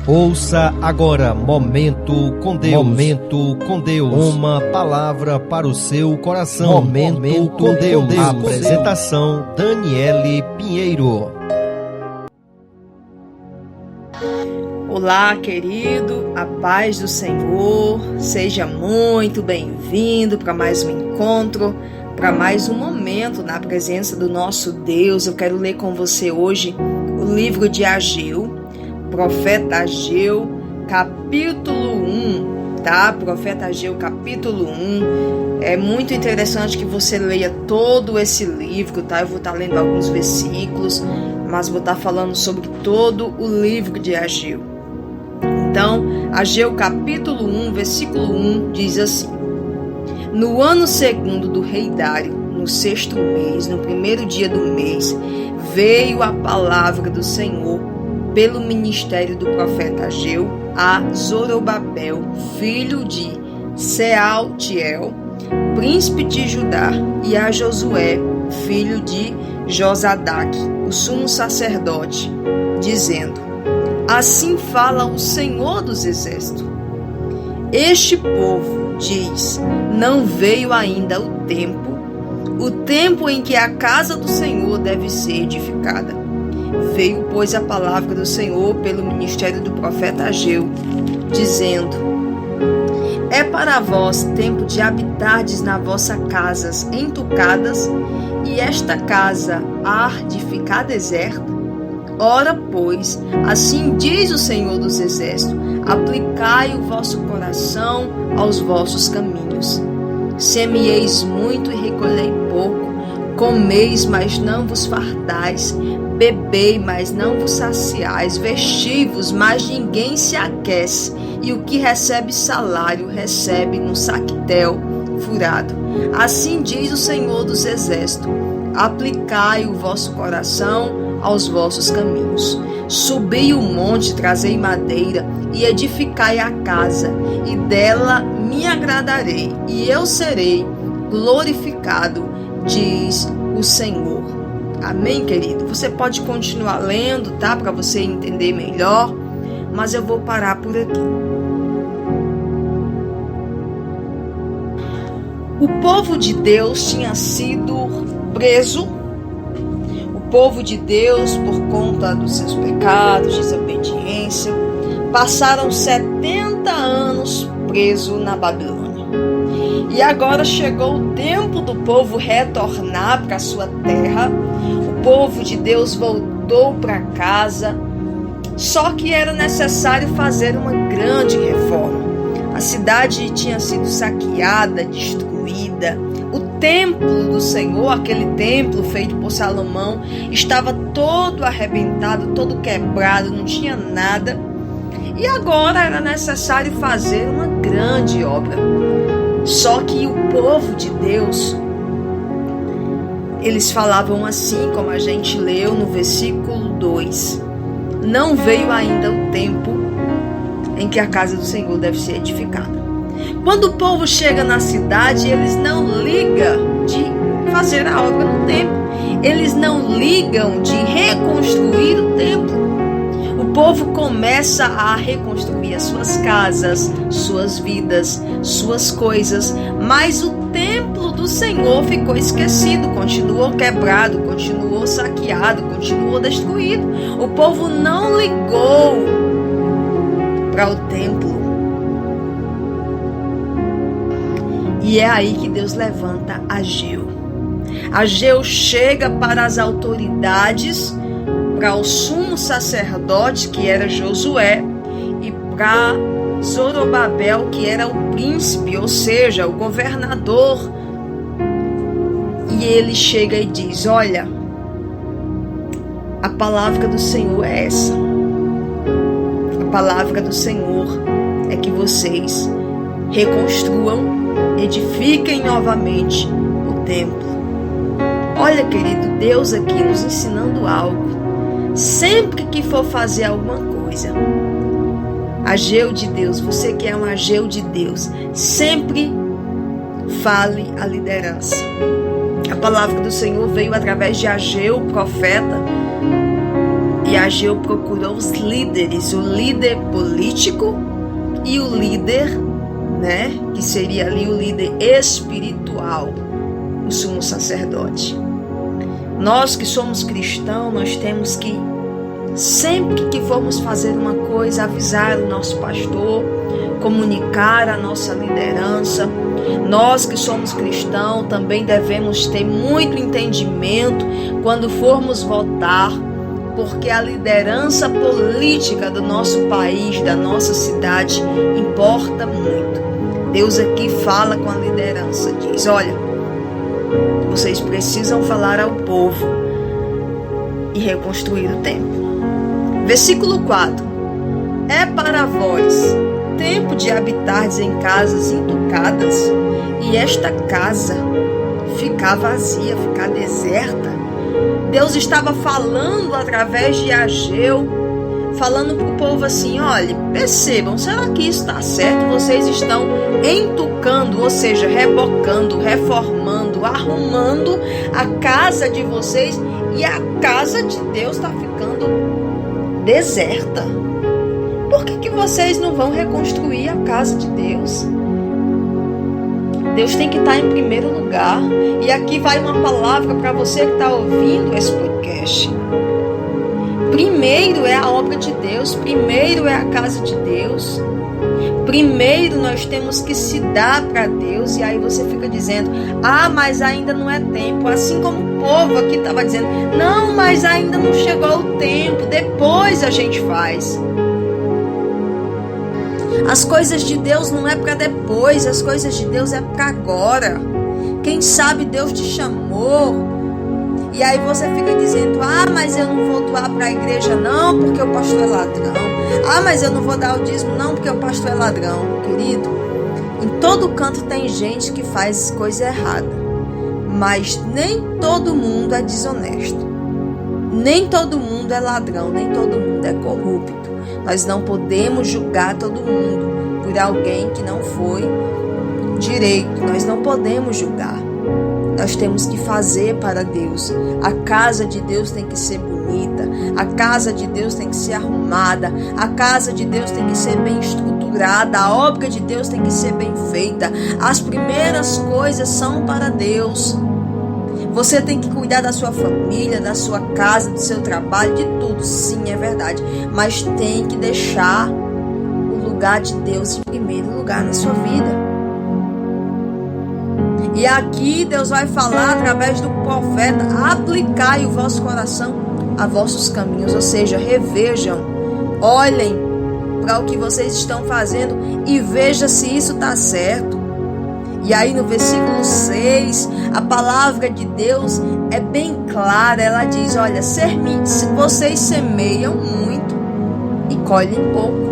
Ouça agora Momento com Deus. Momento com Deus. Uma palavra para o seu coração. Momento com Deus. Apresentação Daniele Pinheiro. Olá, querido, a paz do Senhor. Seja muito bem-vindo para mais um encontro, para mais um momento na presença do nosso Deus. Eu quero ler com você hoje o livro de Ageu, Profeta Ageu, capítulo 1, tá? Profeta Ageu, capítulo 1. É muito interessante que você leia todo esse livro, tá? Eu vou estar lendo alguns versículos, mas vou estar falando sobre todo o livro de Ageu. Então, Ageu, capítulo 1, versículo 1, diz assim: No ano segundo do rei Dário, no 6º mês, no 1º dia do mês, veio a palavra do Senhor pelo ministério do profeta Ageu a Zorobabel, filho de Sealtiel, príncipe de Judá, e a Josué, filho de Josadaque, o sumo sacerdote, dizendo: Assim fala o Senhor dos Exércitos. Este povo diz: Não veio ainda o tempo em que a casa do Senhor deve ser edificada. Veio, pois, a palavra do Senhor pelo ministério do profeta Ageu, dizendo: É para vós tempo de habitardes nas vossas casas entucadas, e esta casa há de ficar deserta? Ora, pois, assim diz o Senhor dos Exércitos: aplicai o vosso coração aos vossos caminhos. Semieis muito e recolhei pouco, comeis, mas não vos fartais, bebei, mas não vos saciais, vesti-vos, mas ninguém se aquece, e o que recebe salário, recebe num saquetel furado. Assim diz o Senhor dos Exércitos: aplicai o vosso coração aos vossos caminhos. Subi o monte, trazei madeira, e edificai a casa, e dela me agradarei, e eu serei glorificado, diz o Senhor. Amém, querido? Você pode continuar lendo, tá? Para você entender melhor, mas eu vou parar por aqui. O povo de Deus tinha sido preso. O povo de Deus, por conta dos seus pecados, desobediência, passaram 70 anos preso na Babilônia. E agora chegou o tempo do povo retornar para a sua terra. O povo de Deus voltou para casa, só que era necessário fazer uma grande reforma. A cidade tinha sido saqueada, destruída. O templo do Senhor, aquele templo feito por Salomão, estava todo arrebentado, todo quebrado, não tinha nada. E agora era necessário fazer uma grande obra. Só que o povo de Deus, eles falavam assim, como a gente leu no versículo 2: Não veio ainda o tempo em que a casa do Senhor deve ser edificada. Quando o povo chega na cidade, eles não ligam de fazer a obra no templo. Eles não ligam de reconstruir o templo. O povo começa a reconstruir as suas casas, suas vidas, suas coisas, mas o templo do Senhor ficou esquecido, continuou quebrado, continuou saqueado, continuou destruído. O povo não ligou para o templo. E é aí que Deus levanta Ageu. Ageu chega para as autoridades, para o sumo sacerdote, que era Josué, e para Zorobabel, que era o príncipe, ou seja, o governador. E ele chega e diz: olha, a palavra do Senhor é essa. A palavra do Senhor é que vocês reconstruam, edifiquem novamente o templo. Olha, querido, Deus aqui nos ensinando algo. Sempre que for fazer alguma coisa, Ageu de Deus, você que é um Ageu de Deus, sempre fale a liderança. A palavra do Senhor veio através de Ageu, profeta, E Ageu procurou os líderes, o líder político e o líder, que seria ali o líder espiritual, o sumo sacerdote. Nós que somos cristãos, nós temos que, sempre que formos fazer uma coisa, avisar o nosso pastor, comunicar a nossa liderança. Nós que somos cristãos também devemos ter muito entendimento quando formos votar, porque a liderança política do nosso país, da nossa cidade, importa muito. Deus aqui fala com a liderança, diz: olha, vocês precisam falar ao povo e reconstruir o templo. Versículo 4: é para vós tempo de habitardes em casas entucadas, e esta casa ficar vazia, ficar deserta. Deus estava falando através de Ageu, falando para o povo assim: olha, percebam, será que isso está certo? Vocês estão entucando, ou seja, rebocando, reformando, arrumando a casa de vocês, e a casa de Deus está ficando deserta. Por que vocês não vão reconstruir a casa de Deus? Deus tem que estar em primeiro lugar. E aqui vai uma palavra para você que está ouvindo esse podcast. Primeiro é a obra de Deus, primeiro é a casa de Deus. Primeiro nós temos que se dar para Deus. E aí você fica dizendo: ah, mas ainda não é tempo. Assim como o povo aqui estava dizendo: não, mas ainda não chegou o tempo, depois a gente faz. As coisas de Deus não é para depois, as coisas de Deus é para agora. Quem sabe Deus te chamou, e aí você fica dizendo: ah, mas eu não vou doar para a igreja não, porque o pastor é ladrão. Ah, mas eu não vou dar o dízimo não, porque o pastor é ladrão. Querido, em todo canto tem gente que faz coisa errada, mas nem todo mundo é desonesto, nem todo mundo é ladrão, nem todo mundo é corrupto. Nós não podemos julgar todo mundo por alguém que não foi direito. Nós não podemos julgar. Nós temos que fazer para Deus. A casa de Deus tem que ser bonita. A casa de Deus tem que ser arrumada. A casa de Deus tem que ser bem estruturada. A obra de Deus tem que ser bem feita. As primeiras coisas são para Deus. Você tem que cuidar da sua família, da sua casa, do seu trabalho, de tudo. Sim, é verdade. Mas tem que deixar o lugar de Deus em primeiro lugar na sua vida. E aqui Deus vai falar através do profeta: aplicai o vosso coração a vossos caminhos. Ou seja, revejam, olhem para o que vocês estão fazendo e veja se isso está certo. E aí no versículo 6, a palavra de Deus é bem clara. Ela diz: olha, vocês semeiam muito e colhem pouco.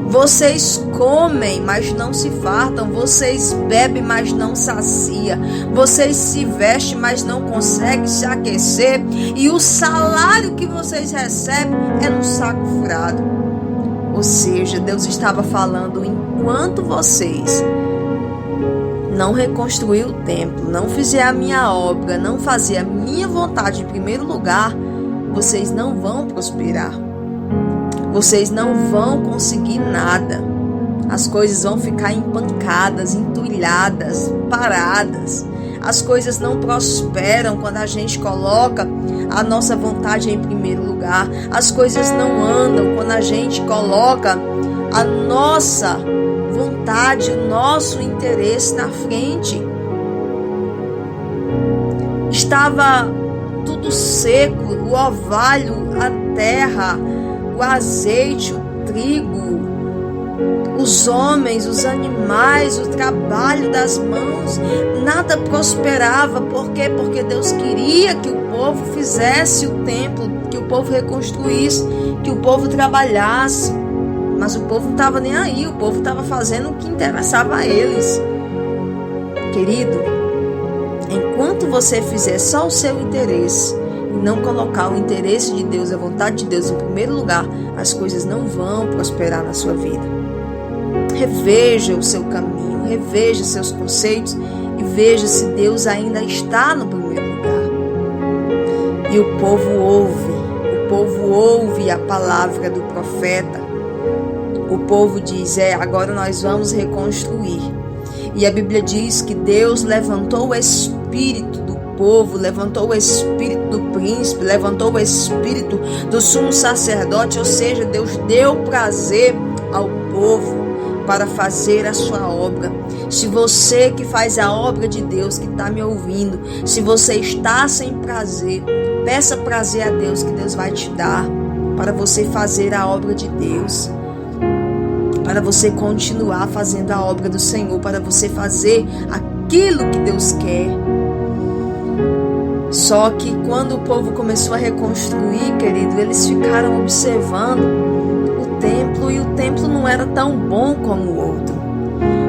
Vocês comem, mas não se fartam. Vocês bebem, mas não sacia. Vocês se vestem, mas não conseguem se aquecer. E o salário que vocês recebem é no saco furado. Ou seja, Deus estava falando: enquanto vocês não reconstruir o templo, não fizer a minha obra, não fazer a minha vontade em primeiro lugar, vocês não vão prosperar. Vocês não vão conseguir nada. As coisas vão ficar empancadas, entulhadas, paradas. As coisas não prosperam quando a gente coloca a nossa vontade em primeiro lugar. As coisas não andam quando a gente coloca a nossa vontade, o nosso interesse na frente. Estava tudo seco, o orvalho, a terra, o azeite, o trigo, os homens, os animais, o trabalho das mãos, nada prosperava. Por quê? Porque Deus queria que o povo fizesse o templo, que o povo reconstruísse, que o povo trabalhasse. Mas o povo não estava nem aí, o povo estava fazendo o que interessava a eles. Querido, enquanto você fizer só o seu interesse e não colocar o interesse de Deus, a vontade de Deus em primeiro lugar, as coisas não vão prosperar na sua vida. Reveja o seu caminho, reveja seus conceitos e veja se Deus ainda está no primeiro lugar. E o povo ouve, o o povo ouve a palavra do profeta, o povo diz, agora nós vamos reconstruir. E a Bíblia diz que Deus levantou o espírito do povo, levantou o espírito do príncipe, levantou o espírito do sumo sacerdote, ou seja, Deus deu prazer ao povo para fazer a sua obra. Se você que faz a obra de Deus, que está me ouvindo, se você está sem prazer, peça prazer a Deus, que Deus vai te dar para você fazer a obra de Deus, para você continuar fazendo a obra do Senhor, para você fazer aquilo que Deus quer. Só que quando o povo começou a reconstruir, querido, eles ficaram observando o templo, e o templo não era tão bom como o outro.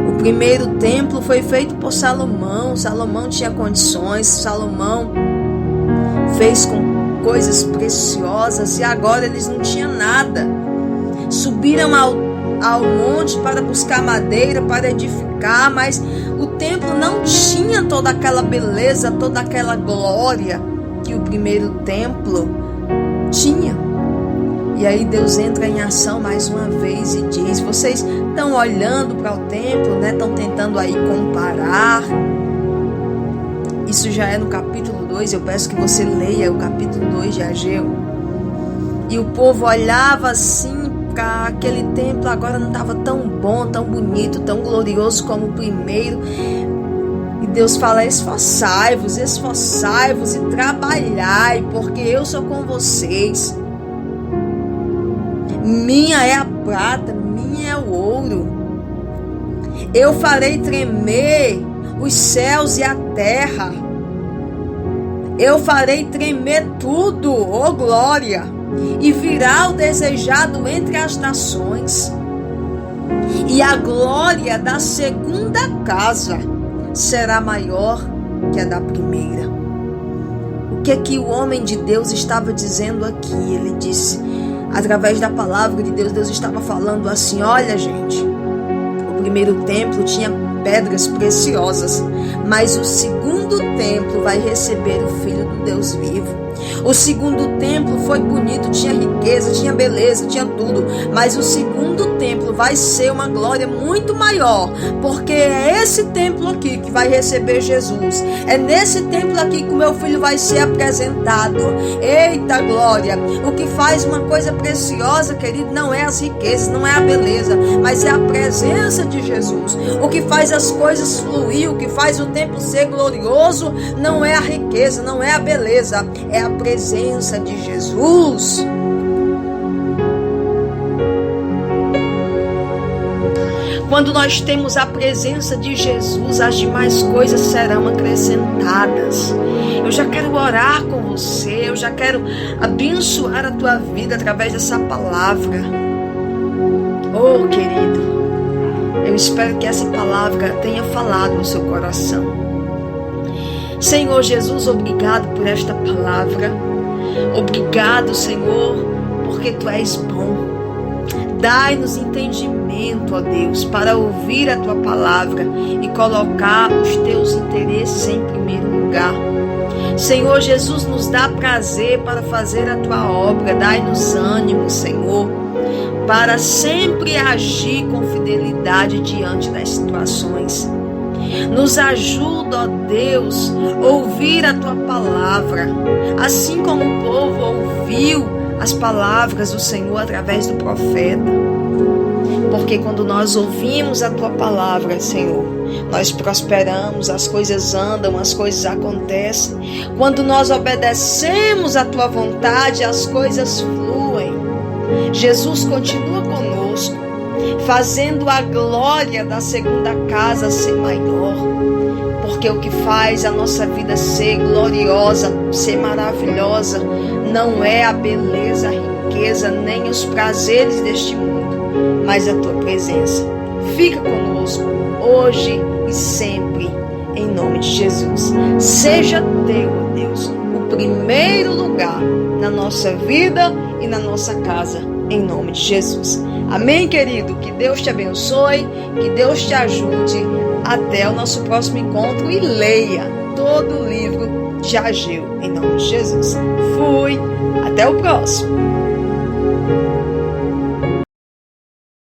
O primeiro templo foi feito por Salomão. Salomão tinha condições, Salomão fez com coisas preciosas, e agora eles não tinham nada. Subiram ao monte para buscar madeira, para edificar, mas o templo não tinha toda aquela beleza, toda aquela glória que o primeiro templo tinha. E aí Deus entra em ação mais uma vez e diz, vocês estão olhando para o templo, né? Estão tentando aí comparar. Isso já é no capítulo 2, eu peço que você leia o capítulo 2 de Ageu. E o povo olhava assim para aquele templo, agora não estava tão bom, tão bonito, tão glorioso como o primeiro. E Deus fala, esforçai-vos e trabalhai, porque eu sou com vocês. Minha é a prata, minha é o ouro. Eu farei tremer os céus e a terra. Eu farei tremer tudo, ó glória. E virá o desejado entre as nações. E a glória da segunda casa será maior que a da primeira. O que o homem de Deus estava dizendo aqui? Ele disse, através da palavra de Deus, Deus estava falando assim, olha gente, o primeiro templo tinha pedras preciosas, mas o segundo templo vai receber o Filho do Deus vivo. O segundo templo foi bonito, tinha riqueza, tinha beleza, tinha tudo, mas o segundo templo vai ser uma glória muito maior, porque é esse templo aqui que vai receber Jesus, é nesse templo aqui que o meu filho vai ser apresentado. Eita glória! O que faz uma coisa preciosa, querido, não é as riquezas, não é a beleza, mas é a presença de Jesus. O que faz as coisas fluir, o que faz o templo ser glorioso, não é a riqueza, não é a beleza, é a presença de Jesus. Quando nós temos a presença de Jesus, as demais coisas serão acrescentadas. Eu já quero orar com você, eu já quero abençoar a tua vida através dessa palavra. Oh, querido, eu espero que essa palavra tenha falado no seu coração. Senhor Jesus, obrigado por esta palavra. Obrigado, Senhor, porque Tu és bom. Dai-nos entendimento, ó Deus, para ouvir a Tua palavra e colocar os Teus interesses em primeiro lugar. Senhor Jesus, nos dá prazer para fazer a Tua obra. Dai-nos ânimo, Senhor, para sempre agir com fidelidade diante das situações. Nos ajuda, ó Deus, a ouvir a Tua palavra, assim como o povo ouviu as palavras do Senhor através do profeta. Porque quando nós ouvimos a Tua palavra, Senhor, nós prosperamos, as coisas andam, as coisas acontecem. Quando nós obedecemos a Tua vontade, as coisas fluem. Jesus continua conosco, fazendo a glória da segunda casa ser maior, porque o que faz a nossa vida ser gloriosa, ser maravilhosa, não é a beleza, a riqueza, nem os prazeres deste mundo, mas a Tua presença. Fica conosco, hoje e sempre, em nome de Jesus. Seja Teu, ó Deus, o primeiro lugar na nossa vida e na nossa casa, em nome de Jesus. Amém, querido? Que Deus te abençoe, que Deus te ajude. Até o nosso próximo encontro e leia todo o livro de Ageu, em nome de Jesus. Fui, até o próximo.